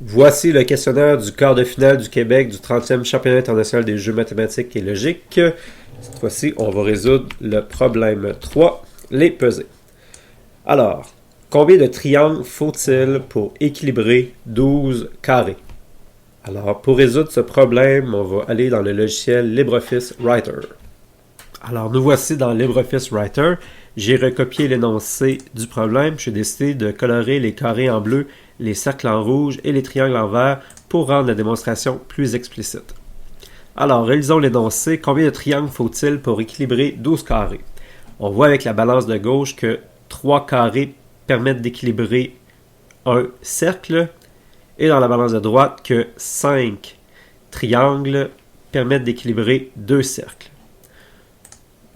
Voici le questionnaire du quart de finale du Québec du 30e championnat international des jeux mathématiques et logiques. Cette fois-ci, on va résoudre le problème 3, les pesées. Alors, combien de triangles faut-il pour équilibrer 12 carrés? Alors, pour résoudre ce problème, on va aller dans le logiciel LibreOffice Writer. Alors, nous voici dans LibreOffice Writer. J'ai recopié l'énoncé du problème. J'ai décidé de colorer les carrés en bleu, les cercles en rouge et les triangles en vert pour rendre la démonstration plus explicite. Alors, réalisons l'énoncé. Combien de triangles faut-il pour équilibrer 12 carrés? On voit avec la balance de gauche que 3 carrés permettent d'équilibrer un cercle et dans la balance de droite que 5 triangles permettent d'équilibrer 2 cercles.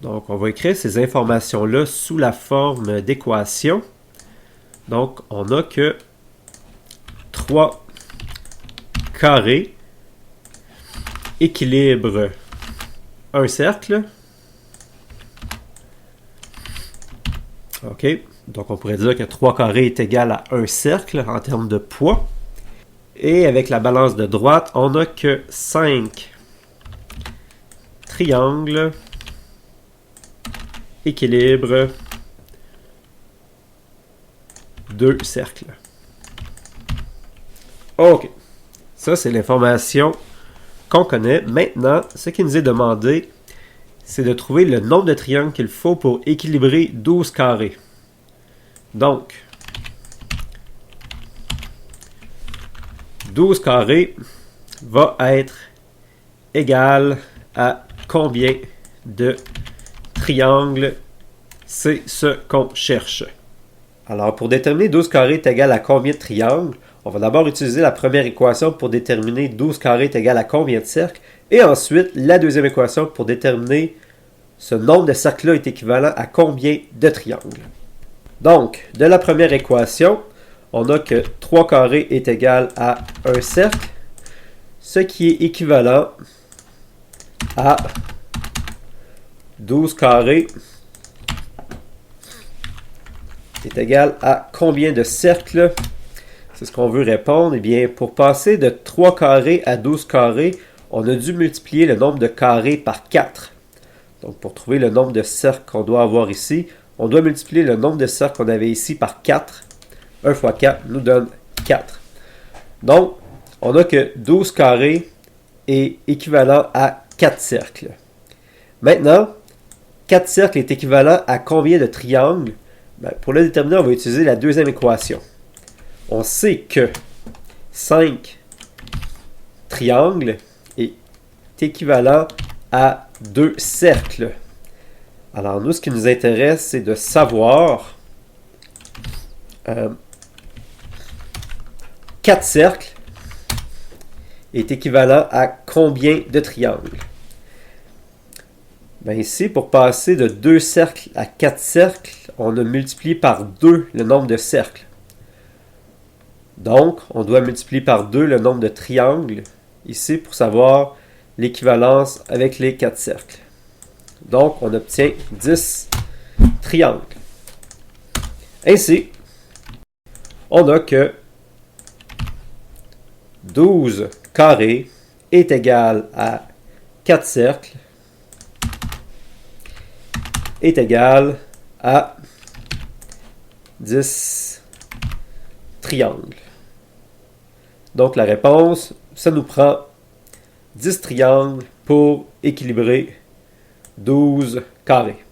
Donc, on va écrire ces informations-là sous la forme d'équation. Donc, on a que 3 carrés équilibrent un cercle. OK. Donc, on pourrait dire que 3 carrés est égal à un cercle en termes de poids. Et avec la balance de droite, on a que 5 triangles équilibre 2 cercles. OK. Ça, c'est l'information qu'on connaît. Maintenant, ce qui nous est demandé, c'est de trouver le nombre de triangles qu'il faut pour équilibrer 12 carrés. Donc, 12 carrés va être égal à combien de triangle, c'est ce qu'on cherche. Alors, pour déterminer 12 carrés est égal à combien de triangles, on va d'abord utiliser la première équation pour déterminer 12 carrés est égal à combien de cercles, et ensuite la deuxième équation pour déterminer ce nombre de cercles-là est équivalent à combien de triangles. Donc, de la première équation, on a que 3 carrés est égal à un cercle, ce qui est équivalent à 12 carrés est égal à combien de cercles? C'est ce qu'on veut répondre. Eh bien, pour passer de 3 carrés à 12 carrés, on a dû multiplier le nombre de carrés par 4. Donc, pour trouver le nombre de cercles qu'on doit avoir ici, on doit multiplier le nombre de cercles qu'on avait ici par 4. 1 fois 4 nous donne 4. Donc, on a que 12 carrés est équivalent à 4 cercles. Maintenant, 4 cercles est équivalent à combien de triangles? Pour le déterminer, on va utiliser la deuxième équation. On sait que 5 triangles est équivalent à 2 cercles. Alors, nous, ce qui nous intéresse, c'est de savoir 4 cercles est équivalent à combien de triangles? Bien ici, pour passer de 2 cercles à 4 cercles, on a multiplié par 2 le nombre de cercles. Donc, on doit multiplier par 2 le nombre de triangles, ici, pour savoir l'équivalence avec les 4 cercles. Donc, on obtient 10 triangles. Ainsi, on a que 12 carrés est égal à 4 cercles est égal à 10 triangles. Donc la réponse, ça nous prend 10 triangles pour équilibrer 12 carrés.